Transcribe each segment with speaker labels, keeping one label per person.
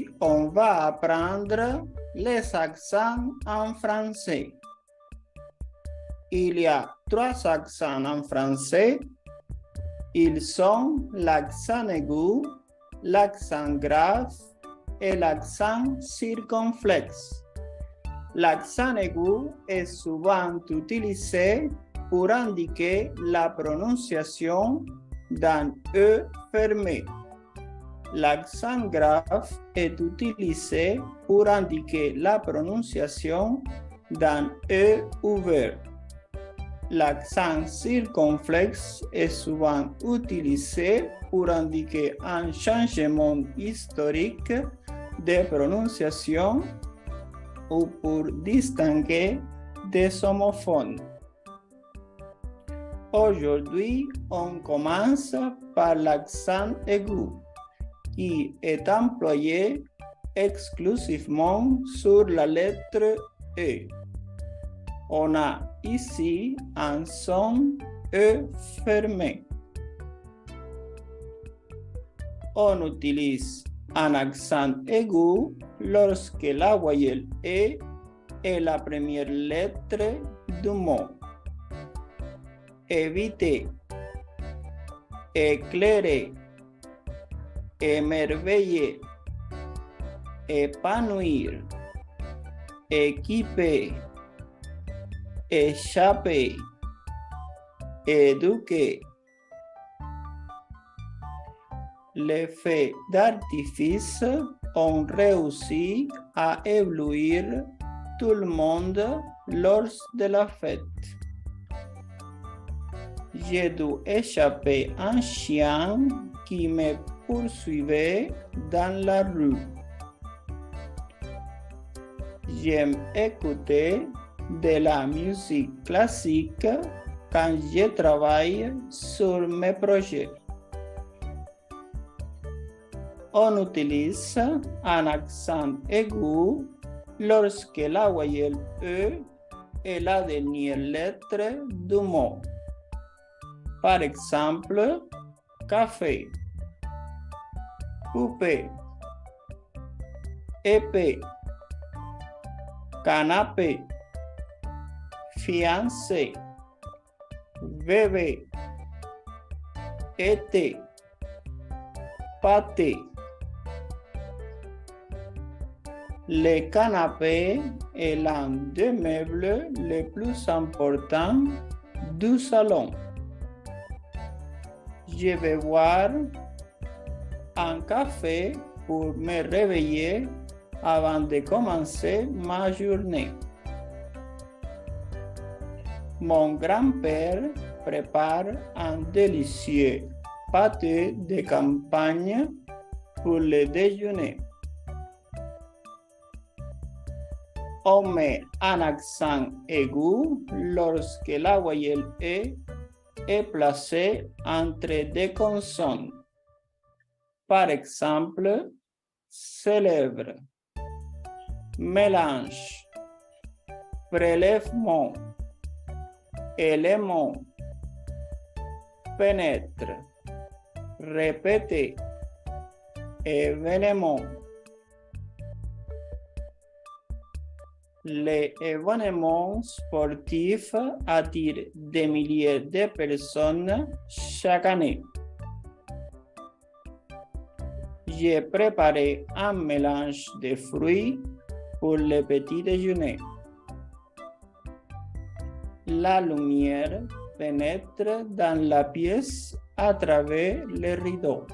Speaker 1: Aujourd'hui, on va apprendre les accents en français. Il y a 3 accents en français. Ils sont l'accent aigu, l'accent grave et l'accent circonflexe. L'accent aigu est souvent utilisé pour indiquer la prononciation d'un E fermé. L'accent grave est utilisé pour indiquer la prononciation d'un E ouvert. L'accent circonflexe est souvent utilisé pour indiquer un changement historique de prononciation ou pour distinguer des homophones. Aujourd'hui, on commence par l'accent aigu, qui est employé exclusivement sur la lettre E. On a ici un son E fermé. On utilise un accent aigu lorsque la voyelle E est la première lettre du mot. Éviter, éclairer, émerveiller, épanouir, équiper, échapper, éduquer. Les feux d'artifice ont réussi à éblouir tout le monde lors de la fête. J'ai dû échapper un chien qui me poursuivait dans la rue. J'aime écouter de la musique classique quand je travaille sur mes projets. On utilise un accent aigu lorsque la voyelle E est la dernière lettre du mot. Par exemple, café, poupée, épée, canapé, fiancé, bébé, été, pâté. Le canapé est l'un des meubles les plus importants du salon. Je vais boire un café pour me réveiller avant de commencer ma journée. Mon grand-père prépare un délicieux pâté de campagne pour le déjeuner. On met un accent aigu lorsque la voyelle E est placée entre deux consonnes. Par exemple, célèbre, mélange, prélèvement, élément, pénètre, répéter, événement. Les événements sportifs attirent des milliers de personnes chaque année. J'ai préparé un mélange de fruits pour le petit déjeuner. La lumière pénètre dans la pièce à travers les rideaux.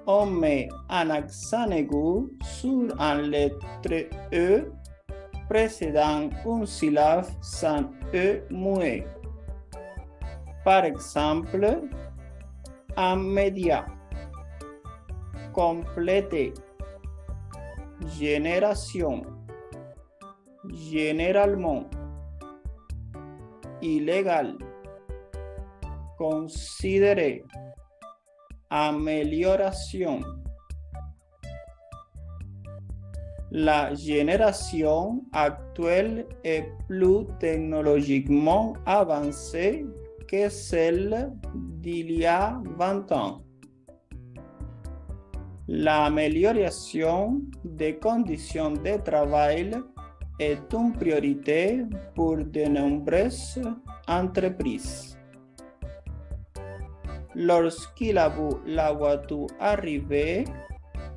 Speaker 1: On met un accent aigu sur une lettre E précédant une syllabe sans E muet. Par exemple, un média, compléter, génération, généralement, illégal, considérer, amélioration. La génération actuelle est plus technologiquement avancée que celle d'il y a 20 ans. L'amélioration des conditions de travail est une priorité pour de nombreuses entreprises. Lorsqu'il a vu la voiture arriver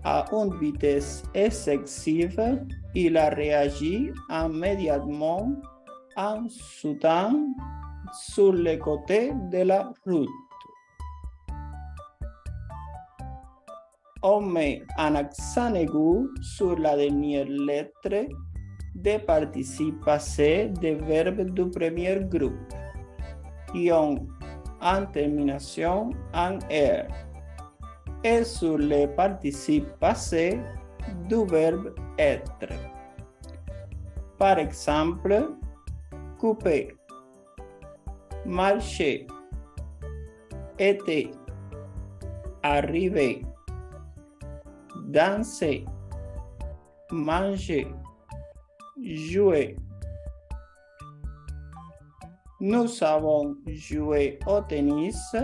Speaker 1: à une vitesse excessive, il a réagi immédiatement en sautant sur le côté de la route. On met un accent aigu sur la dernière lettre des participes passés des verbes du premier groupe qui ont en termination en R et sur les participes passés du verbe être. Par exemple, couper, marcher, était, arriver, danser, manger, jouer. Nous avons joué au tennis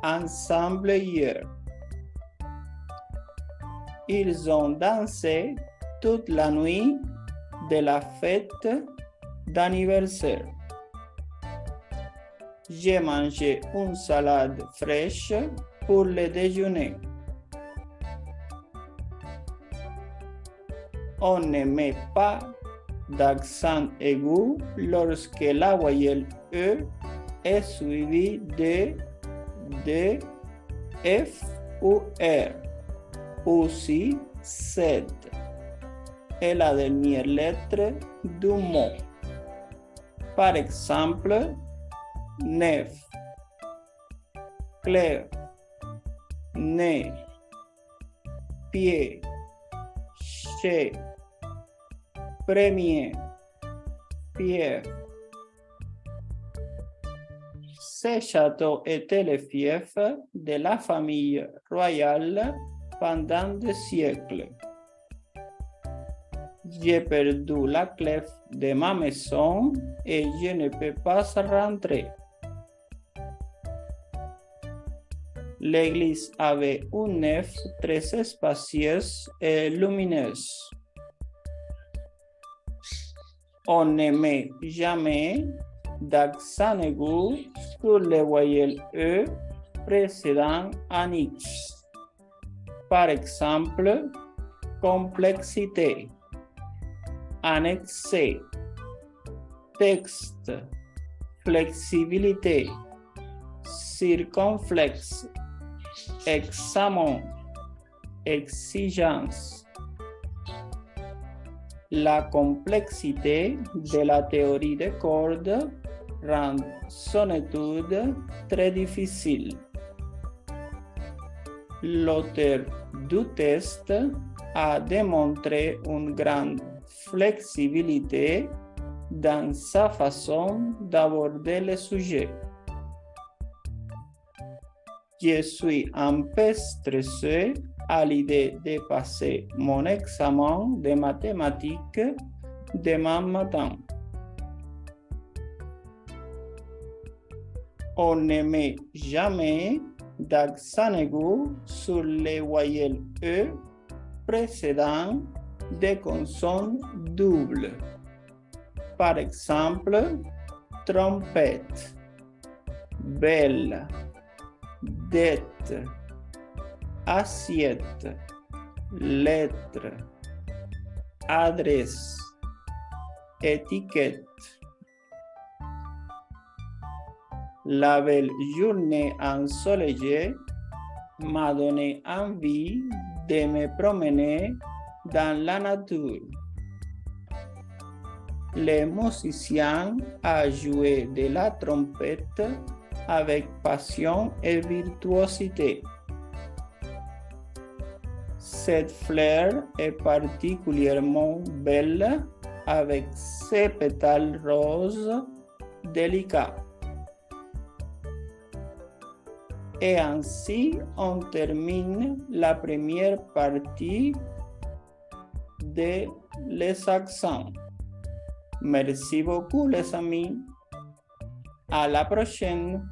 Speaker 1: ensemble hier. Ils ont dansé toute la nuit de la fête d'anniversaire. J'ai mangé une salade fraîche pour le déjeuner. On ne met pas d'accent aigu lorsque la voyelle E est suivie de D, F ou R, aussi Z est la dernière lettre du mot. Par exemple, neuf, clair, nez, pied, chez, premier, fief. Ce château était le fief de la famille royale pendant des siècles. J'ai perdu la clé de ma maison et je ne peux pas rentrer. L'église avait une nef très spacieuse et lumineuse. On ne met jamais d'accent aigu sur les voyelles E précédant un X. Par exemple, complexité, annexé, texte, flexibilité, circonflexe, examen, exigence. La complexité de la théorie des cordes rend son étude très difficile. L'auteur du test a démontré une grande flexibilité dans sa façon d'aborder le sujet. Je suis un peu stressé à l'idée de passer mon examen de mathématiques demain matin. On ne met jamais d'accent aigu sur les voyelles E précédant des consonnes doubles. Par exemple, trompette, belle, dette, assiette, lettre, adresse, étiquette. La belle journée ensoleillée m'a donné envie de me promener dans la nature. Le musicien a joué de la trompette avec passion et virtuosité. Cette fleur est particulièrement belle avec ses pétales roses délicats. Et ainsi, on termine la première partie de les accents. Merci beaucoup les amis. À la prochaine.